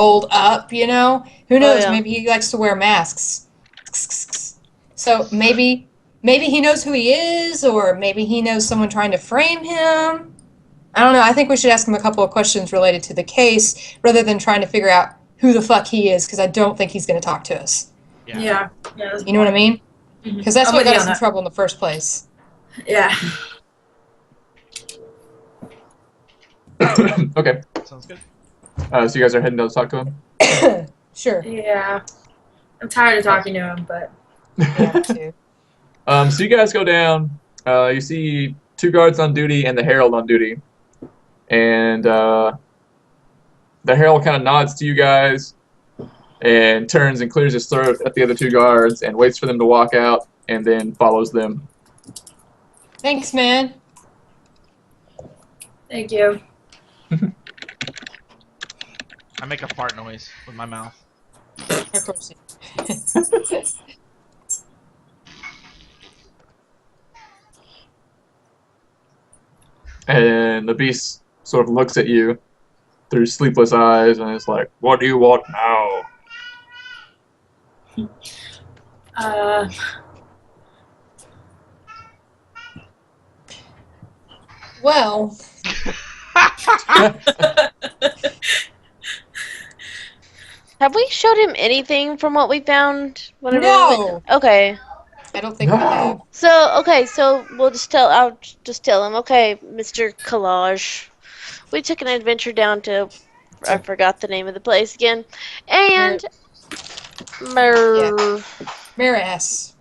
rolled up, you know? Who Oh, knows? yeah. Maybe he likes to wear masks. So maybe he knows who he is, or maybe he knows someone trying to frame him. I don't know. I think we should ask him a couple of questions related to the case rather than trying to figure out who the fuck he is, because I don't think he's going to talk to us. Yeah. You know what I mean? Because that's I'm what with got you us on in that. trouble in the first place. Yeah. Okay. Sounds good. So you guys are heading to talk to him? Sure. Yeah. I'm tired of talking to him, but Yeah, me too. So you guys go down. You see 2 guards on duty and the herald on duty. And the herald kind of nods to you guys and turns and clears his throat at the other 2 guards and waits for them to walk out and then follows them. Thanks, man. thank you. I make a fart noise with my mouth. Of course. And the beast sort of looks at you through sleepless eyes and is like, "What do you want now?" Uh, Well, Have we showed him anything from what we found? Whenever no. Okay. I don't think we have. So we'll just tell. I'll just tell him. Okay, Mr. Collage, we took an adventure down to. I forgot the name of the place again, and Morass. Morast.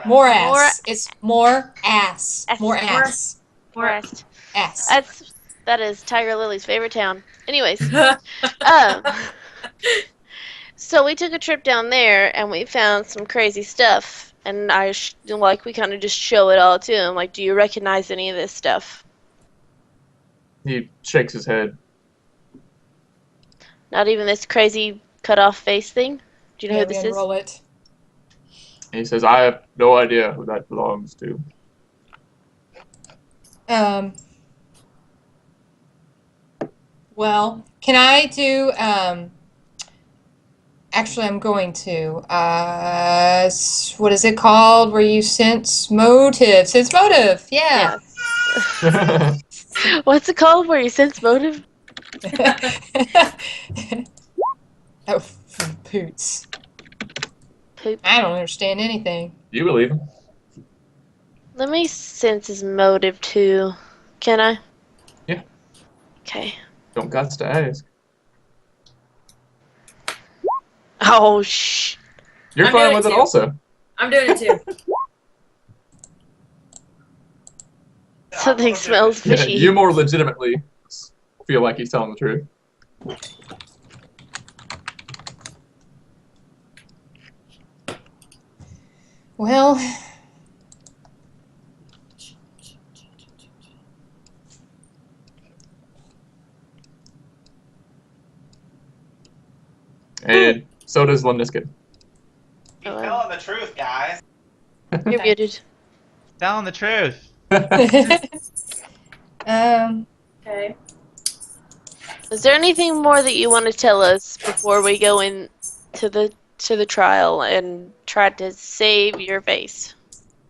Morass. It's more ass. More ass. Morast. Ass. That is Tiger Lily's favorite town. Anyways, so we took a trip down there and we found some crazy stuff, and we kind of just show it all to him. Like, do you recognize any of this stuff? He shakes his head. Not even this crazy cut off face thing? Do you know who this is? Unroll it. And he says, "I have no idea who that belongs to." Well, can I do, actually, I'm going to, what is it called, where you sense motive? Sense motive, yeah. What's it called where you sense motive? Oh, from Poots. Poop. I don't understand anything. You believe him? Let me sense his motive too. Can I? Yeah. Okay. Don't guts to ask. Oh, shh. You're I'm fine doing with it it too. also. I'm doing it too. Something smells Yeah, fishy. you more legitimately feel like he's telling the truth. Well, And so does Lemniskin. Keep telling the truth, guys. You're muted. Telling the truth. Okay. Is there anything more that you want to tell us before we go in to the trial and try to save your face?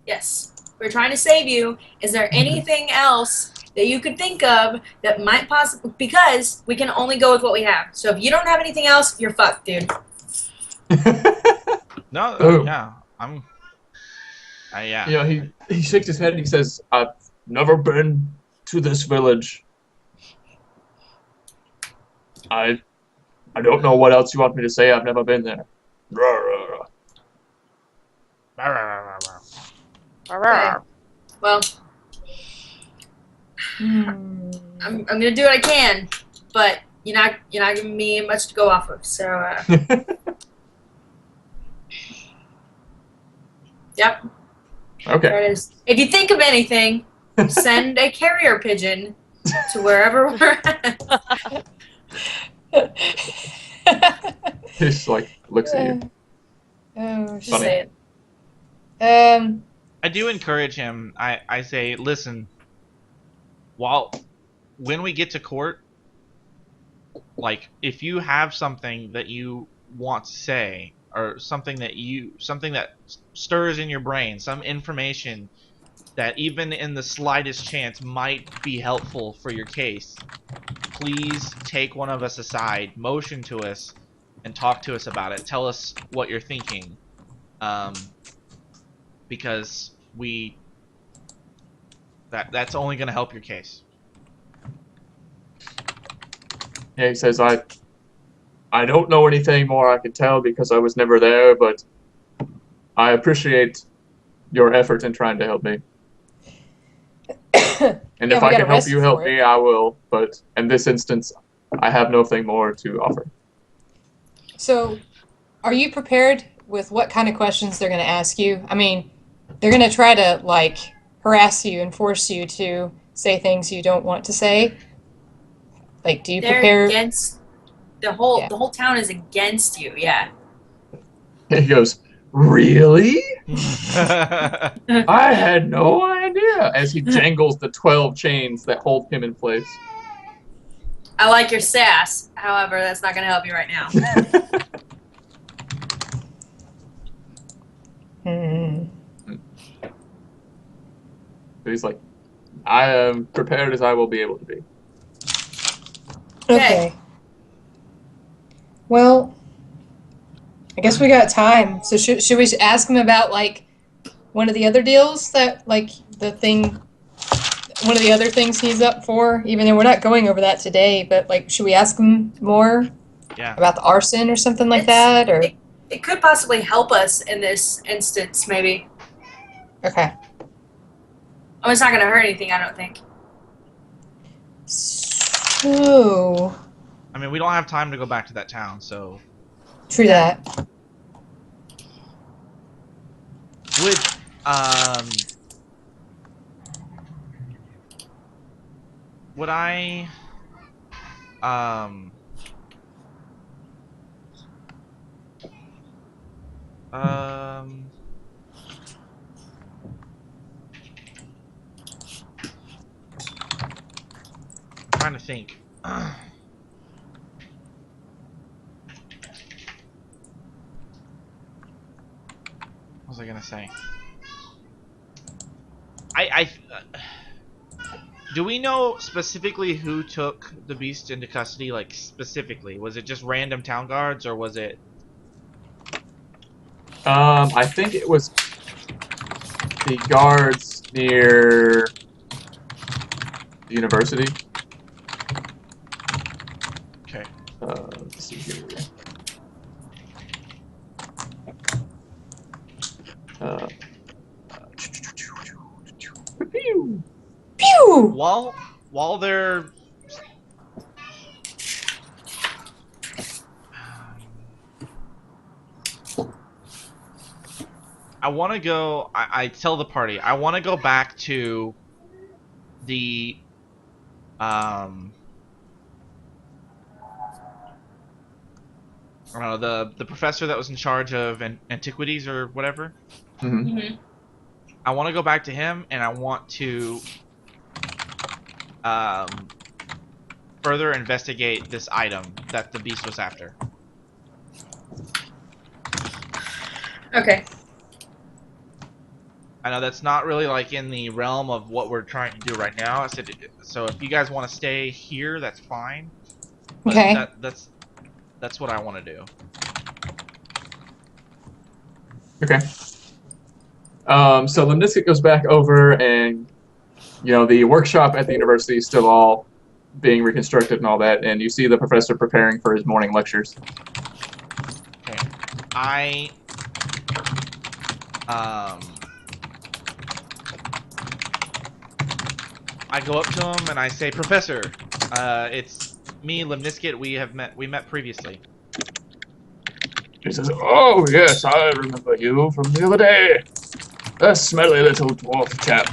Yes. We're trying to save you. Is there anything else that you could think of that might possibly... Because we can only go with what we have. So if you don't have anything else, you're fucked, dude. No, Oh. yeah, yeah. You know, he shakes his head and he says, "I've never been to this village. I don't know what else you want me to say. I've never been there." Okay. Well, I'm gonna do what I can, but you're not giving me much to go off of. So, yep. Okay. There it is. If you think of anything, send a carrier pigeon to wherever we're at. He just like looks at you. Oh, Just Funny. say it. I do encourage him. I say, listen, when we get to court, like if you have something that you want to say, or something that stirs in your brain, some information that even in the slightest chance might be helpful for your case, please take one of us aside, motion to us, and talk to us about it. Tell us what you're thinking, because that's only going to help your case. Yeah, he says, I don't know anything more I can tell because I was never there, but I appreciate your effort in trying to help me. And Yeah, if we I got can help arrested you help for it. me, I will. But in this instance, I have nothing more to offer. So, are you prepared with what kind of questions they're going to ask you? I mean, they're going to try to, like, harass you and force you to say things you don't want to say. Like, do you They're prepare? against the Yeah. whole town is against you. Yeah. He goes, really? I I had no idea. As he jangles the 12 chains that hold him in place. I like your sass. However, that's not going to help you right now. Hmm. So he's like, I am prepared as I will be able to be. Okay. Well, I guess we got time. So should we ask him about, like, one of the other deals that, like, one of the other things he's up for? Even though we're not going over that today, but, like, should we ask him more Yeah. about the arson or something like It's- that? Or It could possibly help us in this instance, maybe. okay. Oh, it's not going to hurt anything, I don't think. So I mean, we don't have time to go back to that town, so true that. would would I trying to think. What was I gonna say? Do we know specifically who took the beast into custody? Like, specifically, was it just random town guards, or was it? I think it was the guards near the university. Okay. Let's see here. Pew! Pew! While they're I want to go. I tell the party I want to go back to the I don't know, the professor that was in charge of antiquities or whatever. Mm-hmm. Mm-hmm. I want to go back to him, and I want to further investigate this item that the beast was after. Okay. I know that's not really like in the realm of what we're trying to do right now. I said, so if you guys want to stay here, that's fine. But Okay. that's what I want to do. Okay. So Lemniscate goes back over, and the workshop at the university is still all being reconstructed and all that, and you see the professor preparing for his morning lectures. Okay. I go up to him and I say, Professor, it's me, Lemniscate. We met previously. He says, "Oh yes, I remember you from the other day. A smelly little dwarf chap."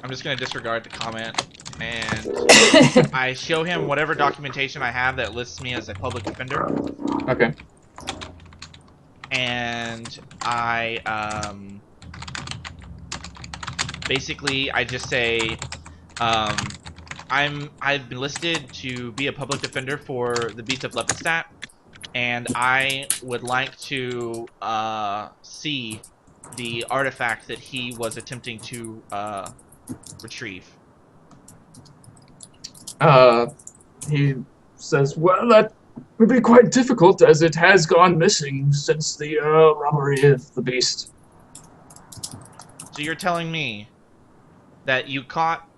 I'm just gonna disregard the comment, and I show him whatever documentation I have that lists me as a public defender. Okay. And I basically I just say, I've been listed to be a public defender for the Beast of Lepidstadt, and I would like to see the artifact that he was attempting to retrieve. He says, well, that would be quite difficult, as it has gone missing since the robbery of the beast. So you're telling me that you caught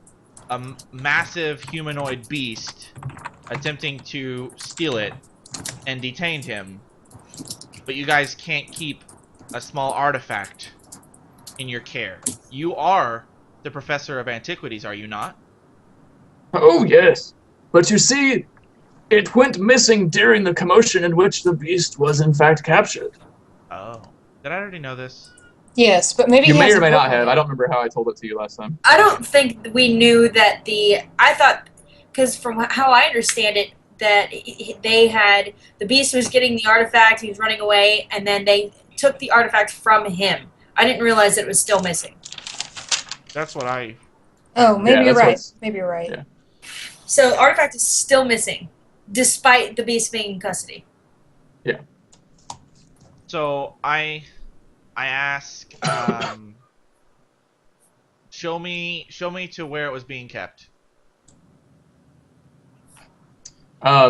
a massive humanoid beast attempting to steal it and detained him, but you guys can't keep a small artifact in your care. You are the professor of antiquities, are you not? Oh, yes. But you see, it went missing during the commotion in which the beast was in fact captured. Oh. Did I already know this? Yes, but maybe You he may has or a may book not on have. it. I don't remember how I told it to you last time. I don't think we knew that I thought, because from how I understand it, that the beast was getting the artifact, he was running away, and then they took the artifact from him. I didn't realize it was still missing. That's what I... Oh, maybe Yeah, you're that's right. what's- Maybe you're right. yeah. So the artifact is still missing, despite the beast being in custody. Yeah. So I ask, show me to where it was being kept.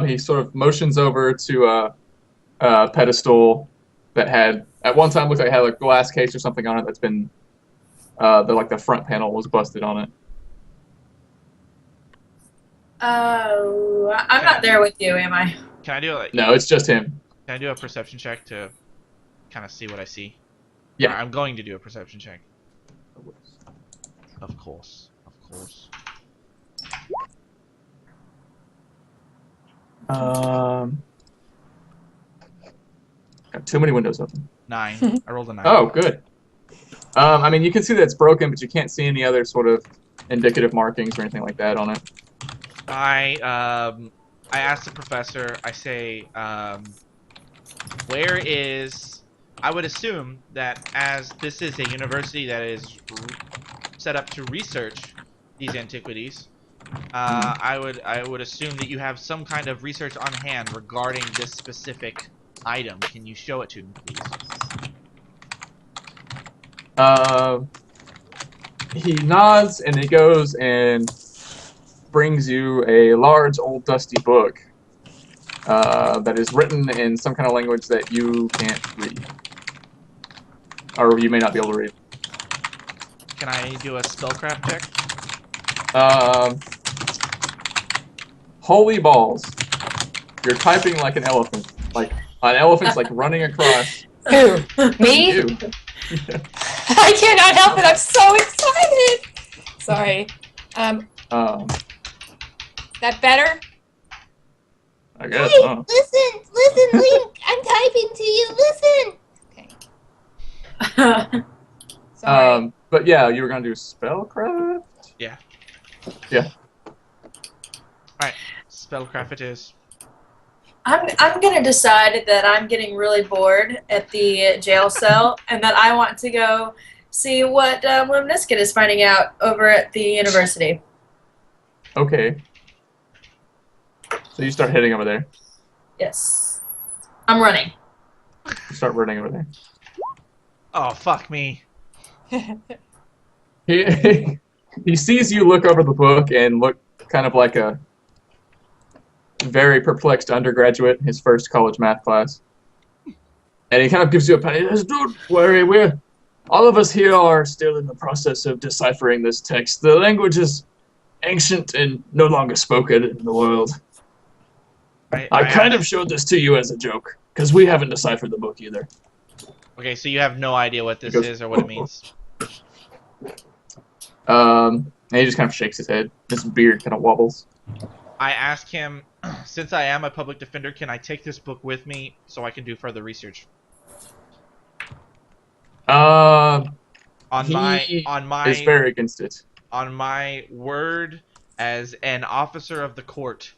He sort of motions over to a pedestal that had, at one time, looked like it had a glass case or something on it that's been, the front panel was busted on it. Oh, I'm not there with you, am I? Can I do it? No, it's just him. Can I do a perception check to kind of see what I see? Yeah. Or I'm going to do a perception check. Of course. Of course. Got too many windows open. 9. I rolled a 9. Oh, good. I mean, you can see that it's broken, but you can't see any other sort of indicative markings or anything like that on it. I asked the professor, I say, where is... I would assume that as this is a university that is set up to research these antiquities, I would assume that you have some kind of research on hand regarding this specific item. Can you show it to me, please? He nods and he goes and brings you a large, old, dusty book that is written in some kind of language that you can't read. Or you may not be able to read. Can I do a spellcraft check? Holy balls. You're typing like an elephant. Like, an elephant's like running across. Who? Me? You. I cannot help it. I'm so excited. Sorry. That better? I guess, Hey, listen, Link. I'm typing to you. Listen. Okay. Sorry. But yeah, you were gonna do spellcraft? Yeah. Yeah. Alright, spellcraft it is. I'm gonna decide that I'm getting really bored at the jail cell, and that I want to go see what Limnisket is finding out over at the university. Okay. So you start heading over there. Yes, I'm running. You start running over there. Oh, fuck me. He sees you look over the book and look kind of like a very perplexed undergraduate in his first college math class. And he kind of gives you a pen. He says, don't worry, all of us here are still in the process of deciphering this text. The language is ancient and no longer spoken in the world. I kind of showed this to you as a joke, because we haven't deciphered the book either. Okay, so you have no idea what this is or what it means. And he just kind of shakes his head. His beard kind of wobbles. I ask him, since I am a public defender, can I take this book with me so I can do further research? Is very against it. On my word as an officer of the court,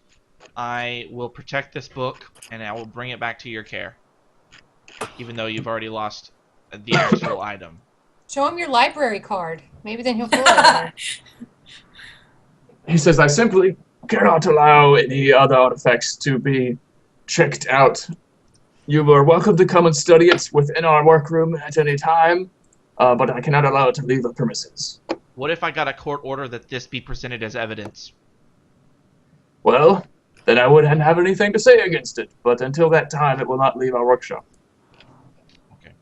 I will protect this book and I will bring it back to your care, even though you've already lost the actual item. Show him your library card. Maybe then he'll feel better. He says, I simply cannot allow any other artifacts to be checked out. You are welcome to come and study it within our workroom at any time, but I cannot allow it to leave the premises. What if I got a court order that this be presented as evidence? Well, then I wouldn't have anything to say against it, but until that time, it will not leave our workshop. Okay.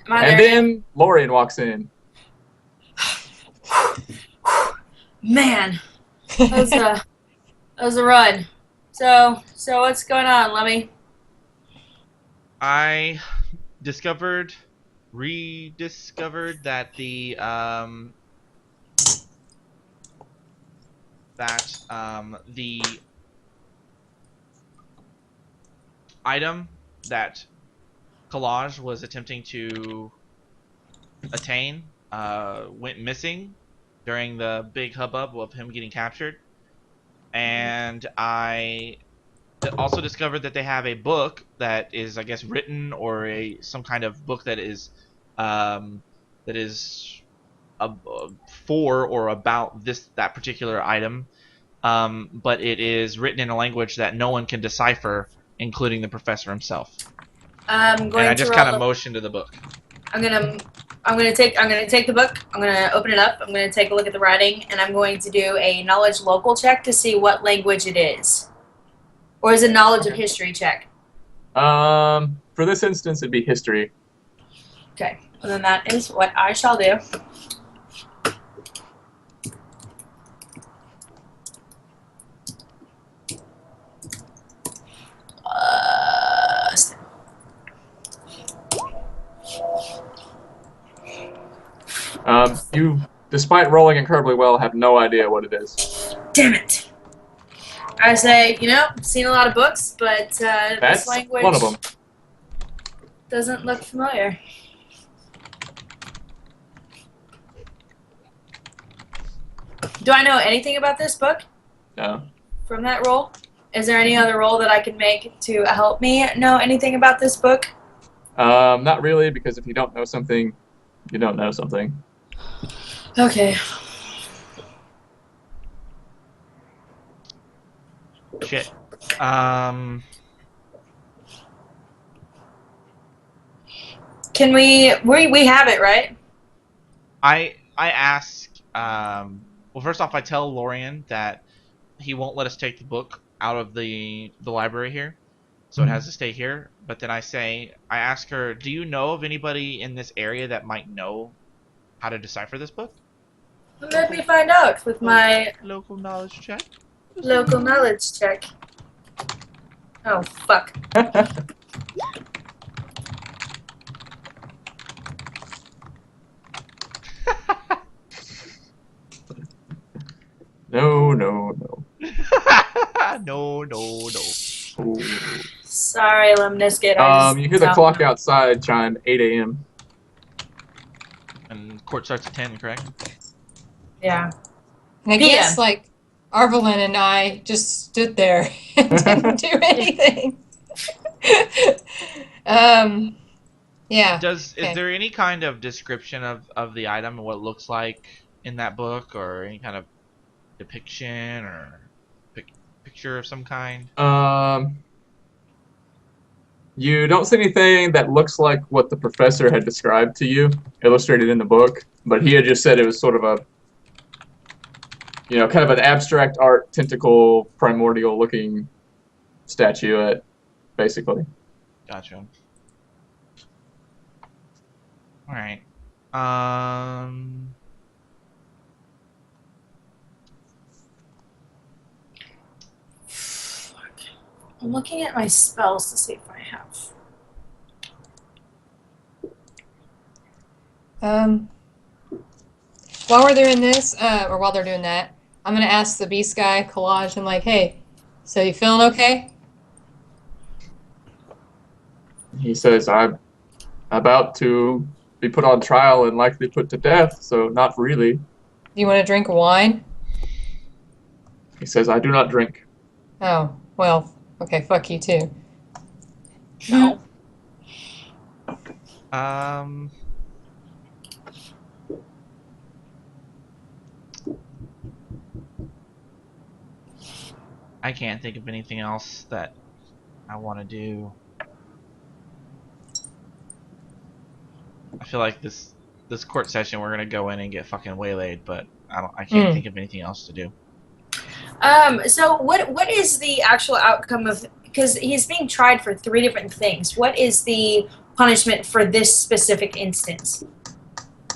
And then Lorian walks in. Man, that was a run. So what's going on, Lemmy? I rediscovered that the item that Collage was attempting to attain went missing during the big hubbub of him getting captured. And I also discovered that they have a book that is, I guess, written, or some kind of book that is for or about that particular item, but it is written in a language that no one can decipher, including the professor himself. And I just kind of motioned to the book. I'm gonna take the book. I'm gonna open it up. I'm gonna take a look at the writing, and I'm going to do a knowledge local check to see what language it is, or is it knowledge of history check? For this instance, it'd be history. Okay, well, then that is what I shall do. You, despite rolling incredibly well, have no idea what it is. Damn it! I say, I've seen a lot of books, but this language one of them. Doesn't look familiar. Do I know anything about this book? No. From that roll? Is there any other roll that I can make to help me know anything about this book? Not really, because if you don't know something, you don't know something. Okay. Shit. Can we have it, right? I ask. Well, first off, I tell Lorian that he won't let us take the book out of the library here, so it has to stay here. But then I ask her, do you know of anybody in this area that might know how to decipher this book? Let me find out with my local knowledge check. Local knowledge check. Oh, fuck. No. No. Ooh. Sorry, Lemnisket. You hear the clock outside chime 8 a.m. And court starts at 10, correct? Yeah. And I guess, like, Arvelin and I just stood there and didn't do anything. Yeah. Is there any kind of description of the item and what it looks like in that book, or any kind of depiction or picture of some kind? You don't see anything that looks like what the professor had described to you, illustrated in the book, but he had just said it was sort of a, kind of an abstract art, tentacle, primordial looking statuette, basically. Gotcha. Alright. I'm looking at my spells to see if I have. While we're doing this, or while they're doing that, I'm gonna ask the beast guy, Collage, I'm like, hey, so you feeling okay? He says, I'm about to be put on trial and likely put to death, so not really. Do you want to drink wine? He says, I do not drink. Oh, well, okay, fuck you too. No. I can't think of anything else that I want to do. I feel like this court session we're gonna go in and get fucking waylaid, but I can't think of anything else to do. So what is the actual outcome of, because he's being tried for 3 different things. What is the punishment for this specific instance?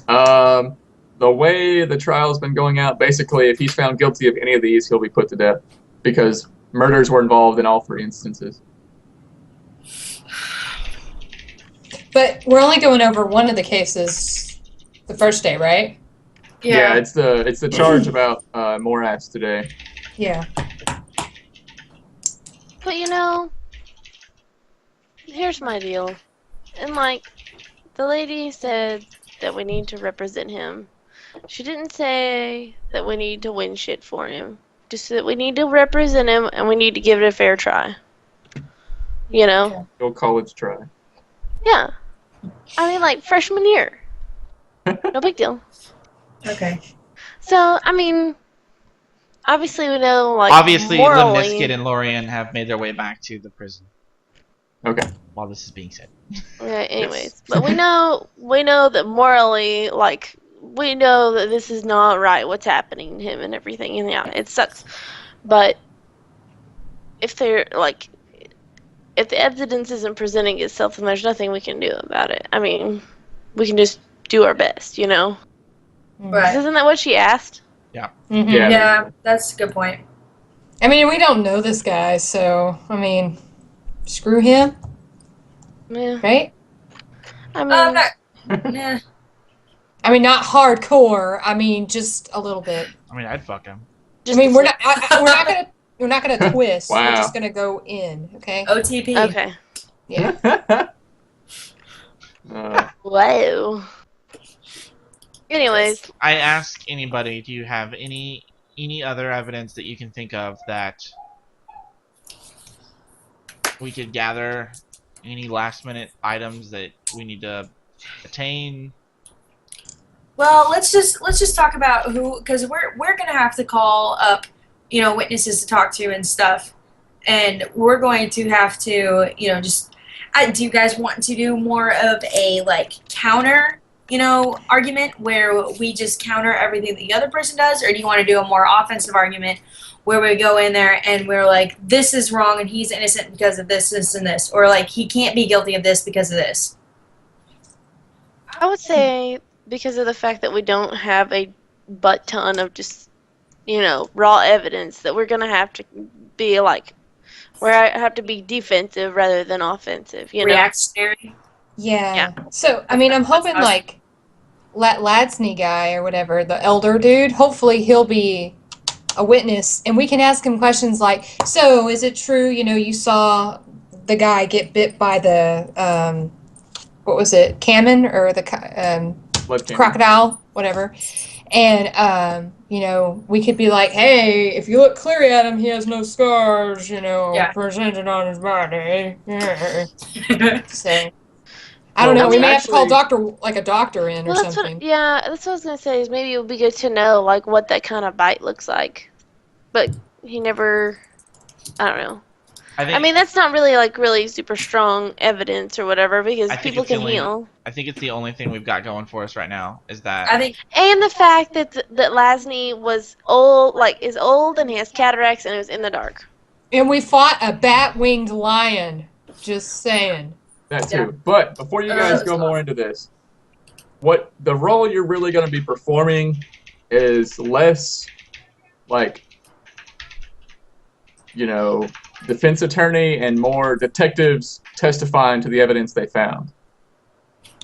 The way the trial's been going out, basically, if he's found guilty of any of these, he'll be put to death because murders were involved in all 3 instances. But we're only going over one of the cases the first day, right? Yeah, it's the charge about Morass today. Yeah. But you know, here's my deal. And like, the lady said that we need to represent him. She didn't say that we need to win shit for him. Just that we need to represent him and we need to give it a fair try. You know? Go college try. Yeah. I mean, like, freshman year. No big deal. Okay. So, I mean, obviously we know, like, Obviously, morally... Limniskid and Lorien have made their way back to the prison. Okay. While this is being said. Yeah, anyways. But we know that morally, like, we know that this is not right, what's happening to him and everything, and yeah, it sucks. But if they're, like, if the evidence isn't presenting itself, then there's nothing we can do about it. I mean, we can just do our best, you know? Right. Isn't that what she asked? Yeah. Mm-hmm. Yeah, that's a good point. I mean, we don't know this guy, so, I mean, screw him, Yeah. right? I mean, Nah. I mean, not hardcore. I mean, just a little bit. I mean, I'd fuck him. I mean, we're not gonna twist. Wow. We're just gonna go in, okay? OTP. okay. Yeah. Whoa. Anyways, I ask anybody, do you have any other evidence that you can think of that we could gather? Any last minute items that we need to attain? Well, let's just talk about who, because we're gonna have to call up, you know, witnesses to talk to and stuff, and we're going to have to, you know, just. Do you guys want to do more of a like counter, you know, argument where we just counter everything that the other person does, or do you want to do a more offensive argument where we go in there and we're like, this is wrong and he's innocent because of this, this, and this, or like he can't be guilty of this because of this? I would say because of the fact that we don't have a butt ton of just, you know, raw evidence, that we're gonna have to be like, where I have to be defensive rather than offensive, you know? Reactionary. Yeah. So, I mean, I'm hoping, like, Ladsney guy or whatever, the elder dude, hopefully he'll be a witness, and we can ask him questions like, so, is it true, you know, you saw the guy get bit by the, what was it, Cammon, or the crocodile, whatever, and, you know, we could be like, hey, if you look clearly at him, he has no scars, you know, presented on his body. So, I don't know. We may have to call a doctor in or something. That's what I was going to say, is maybe it would be good to know, like, what that kind of bite looks like. But he never, I don't know. I mean, that's not really, like, really super strong evidence or whatever, because people can heal. I think it's the only thing we've got going for us right now, is that... I think... And the fact that Lasney was old, like, is old and he has cataracts and it was in the dark. And we fought a bat-winged lion. Just saying. That too. Yeah. But before you guys go more into this, what the role you're really going to be performing is less like, you know, defense attorney and more detectives testifying to the evidence they found.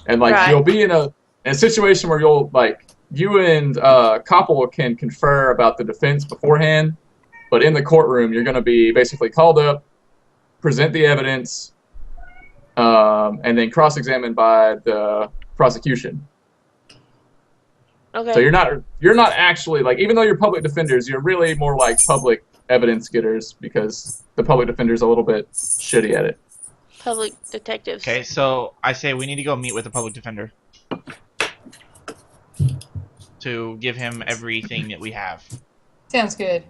And like you'll be in a situation where you'll like you and Koppel can confer about the defense beforehand, but in the courtroom you're going to be basically called up, present the evidence, and then cross-examined by the prosecution. Okay. So you're not actually like, even though you're public defenders, you're really more like public evidence getters because the public defender's a little bit shitty at it. Public detectives. Okay, so I say we need to go meet with the public defender to give him everything that we have. Sounds good.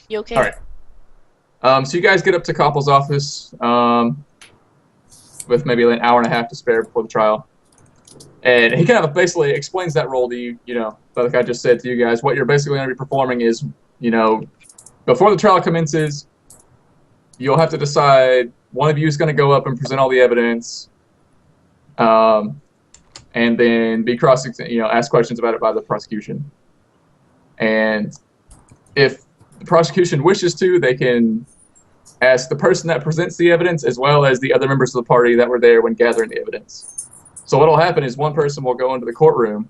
You okay? All right. So you guys get up to Koppel's office with maybe an hour and a half to spare before the trial. And he kind of basically explains that role to you, like I just said to you guys. What you're basically going to be performing is, before the trial commences, you'll have to decide one of you is going to go up and present all the evidence, and then be ask questions about it by the prosecution. And if the prosecution wishes to, they can ask the person that presents the evidence as well as the other members of the party that were there when gathering the evidence. So what will happen is one person will go into the courtroom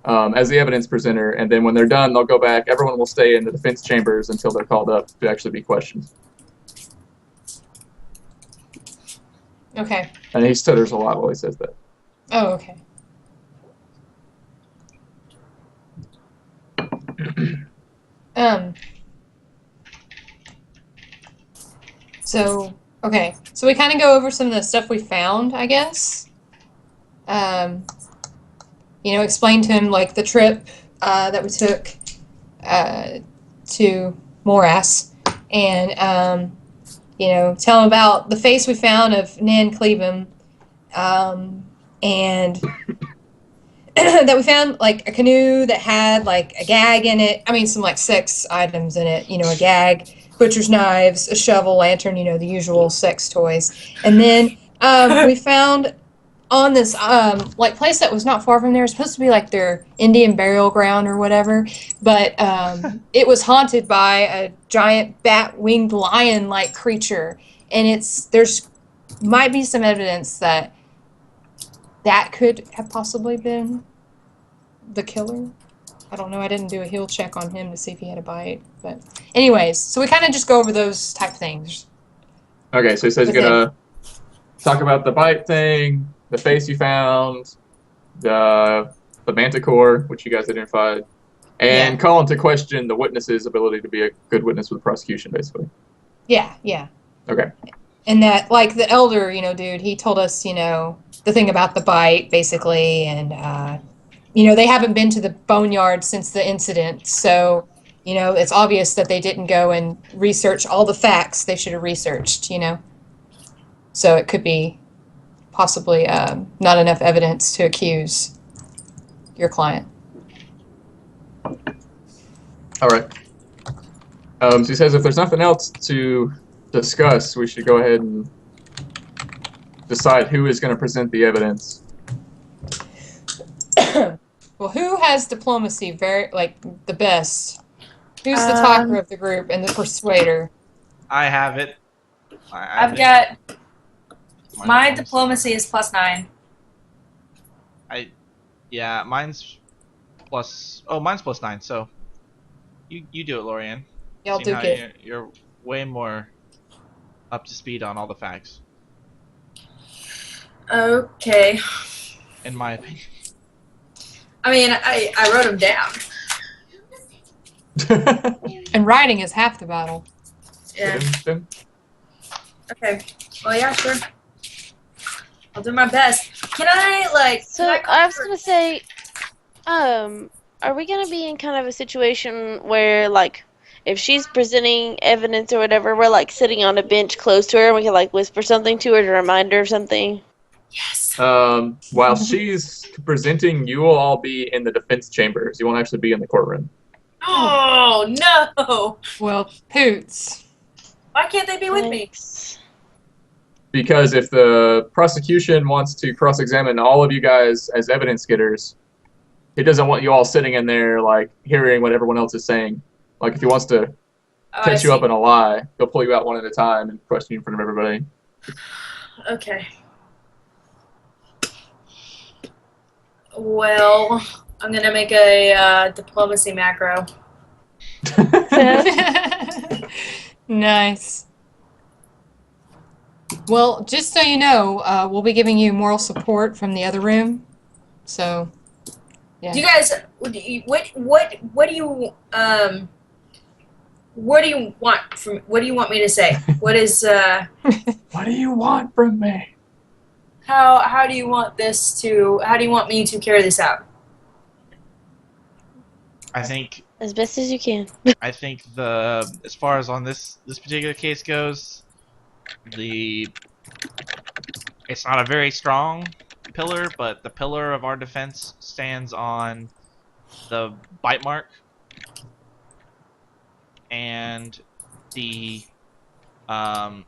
as the evidence presenter, and then when they're done, they'll go back. Everyone will stay in the defense chambers until they're called up to actually be questioned. Okay. And he stutters a lot while he says that. Oh, okay. So we kind of go over some of the stuff we found, I guess. Explain to him, like, the trip that we took to Morass, and, tell him about the face we found of Nan Cleveland, and that we found, like, a canoe that had, like, a gag in it. I mean, some, like, sex items in it. A gag, butcher's knives, a shovel, lantern, the usual sex toys. And then we found on this, place that was not far from there. It's supposed to be, like, their Indian burial ground or whatever. But it was haunted by a giant bat-winged lion-like creature. And there's might be some evidence that could have possibly been the killer. I don't know. I didn't do a heal check on him to see if he had a bite. But anyways, so we kind of just go over those type things. Okay, so he says he's going to talk about the bite thing, the face you found, the manticore, which you guys identified, and call into question the witness's ability to be a good witness with the prosecution, basically. Yeah, yeah. Okay. And that, like, the elder, dude, he told us, the thing about the bite, basically, and, they haven't been to the boneyard since the incident, so, it's obvious that they didn't go and research all the facts they should have researched, So it could be possibly not enough evidence to accuse your client. All right. So he says if there's nothing else to discuss, we should go ahead and decide who is going to present the evidence. Well, who has diplomacy the best? Who's the talker of the group and the persuader? I have it. I've got my diplomacy is +9. Mine's +9. So you do it, Lorianne. Y'all do it. You're way more up to speed on all the facts. Okay. In my opinion. I mean, I wrote them down. And writing is half the battle. Yeah. Okay. Well, yeah, sure. I'll do my best. Can I, like... So, I was gonna say, are we gonna be in kind of a situation where, like, if she's presenting evidence or whatever, we're, like, sitting on a bench close to her and we can, like, whisper something to her to remind her of something? Yes. While she's presenting, you will all be in the defense chambers. You won't actually be in the courtroom. Oh, no! Well, Poots. Why can't they be with me? Because if the prosecution wants to cross-examine all of you guys as evidence getters, he doesn't want you all sitting in there, like, hearing what everyone else is saying. Like, if he wants to catch you up in a lie, he'll pull you out one at a time and question you in front of everybody. Okay. Well, I'm gonna make a diplomacy macro. Nice. Well, just so you know, we'll be giving you moral support from the other room. So, yeah. Do you guys, what do you want me to say? What is What do you want from me? how do you want me to carry this out? I think As best as you can. I think as far as on this particular case goes, it's not a very strong pillar, but the pillar of our defense stands on the bite mark and the um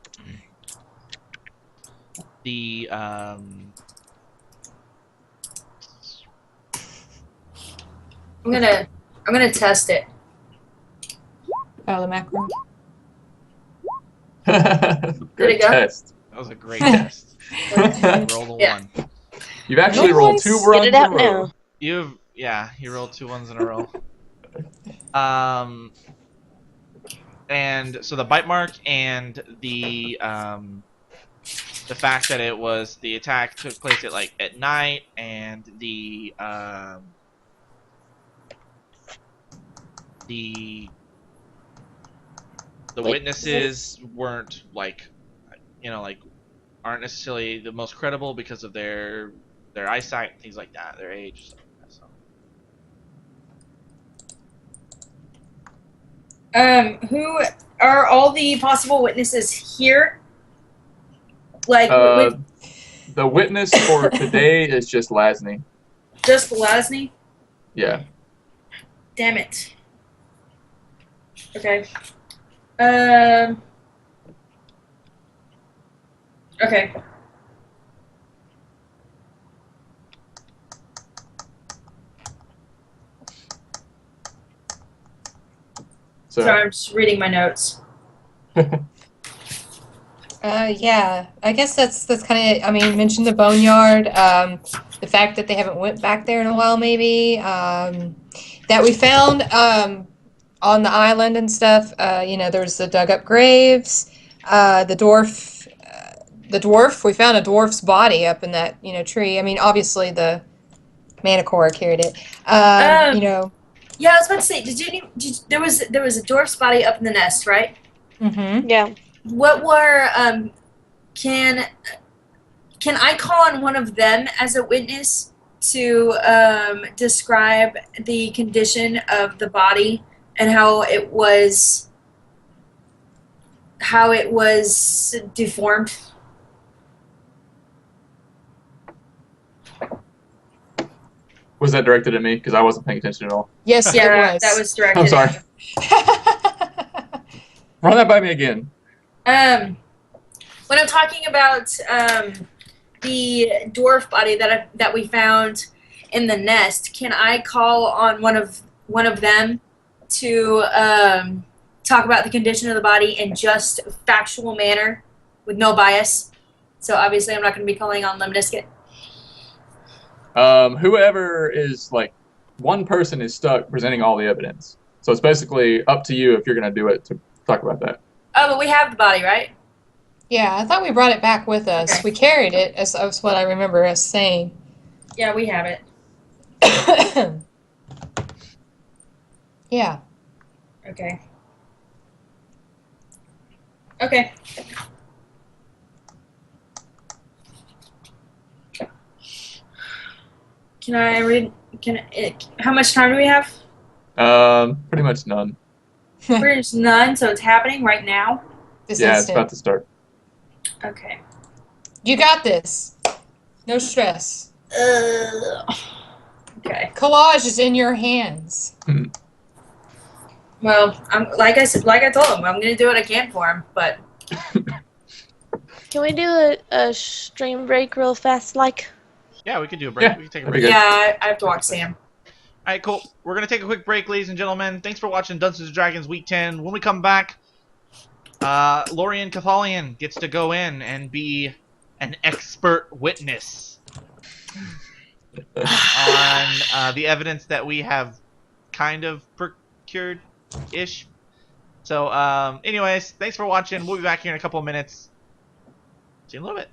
the um I'm gonna test it. Oh, the macro. Good Did it go? test. that was a great test. Roll a Yeah. 1. You've actually rolled Nice. 2 Get runs it in out a row. now. You rolled 2 ones in a row. And so the bite mark and the fact that the attack took place at night, and the witnesses weren't aren't necessarily the most credible because of their eyesight and things like that, their age, stuff like that. So. Who are all the possible witnesses here? Like, The witness for today is just Lasney. just Lasney? Yeah. Damn it. Okay. Okay. So Sorry, I'm just reading my notes. Yeah, I guess that's kind of. I mean, mention the boneyard. The fact that they haven't went back there in a while, maybe. That we found on the island and stuff. There's the dug up graves. The dwarf. We found a dwarf's body up in that tree. I mean, obviously the Manticore carried it. Yeah, I was about to say, there was a dwarf's body up in the nest, right? Mm-hmm. Yeah. What were can I call on one of them as a witness to describe the condition of the body and how it was deformed? was that directed at me? Because I wasn't paying attention at all. Yes, Yeah, it was. that was directed. I'm sorry. At Run that by me again. you. When I'm talking about the dwarf body that we found in the nest, can I call on one of them to talk about the condition of the body in just factual manner with no bias? So obviously I'm not going to be calling on Lemnisket. Whoever is one person is stuck presenting all the evidence. So it's basically up to you if you're going to do it to talk about that. Oh, but we have the body, right? Yeah, I thought we brought it back with us. Okay. We carried it, as what I remember us saying. Yeah, we have it. Yeah. Okay. Okay. Can I read? How much time do we have? Pretty much none. There's none, so it's happening right now. This Yeah, it's instant. about to start. Okay. You got this. No stress. Okay. Collage is in your hands. Well, like I told him, I'm gonna do what I can for him, but Can we do a stream break real fast, Yeah, we could do a break. Yeah, We can take a that'd break. be good. yeah, I have to walk Sam. Alright, cool. We're going to take a quick break, ladies and gentlemen. Thanks for watching Dunces and Dragons Week 10. When we come back, Lorian Catholian gets to go in and be an expert witness on the evidence that we have kind of procured-ish. So, anyways, thanks for watching. We'll be back here in a couple of minutes. See you in a little bit.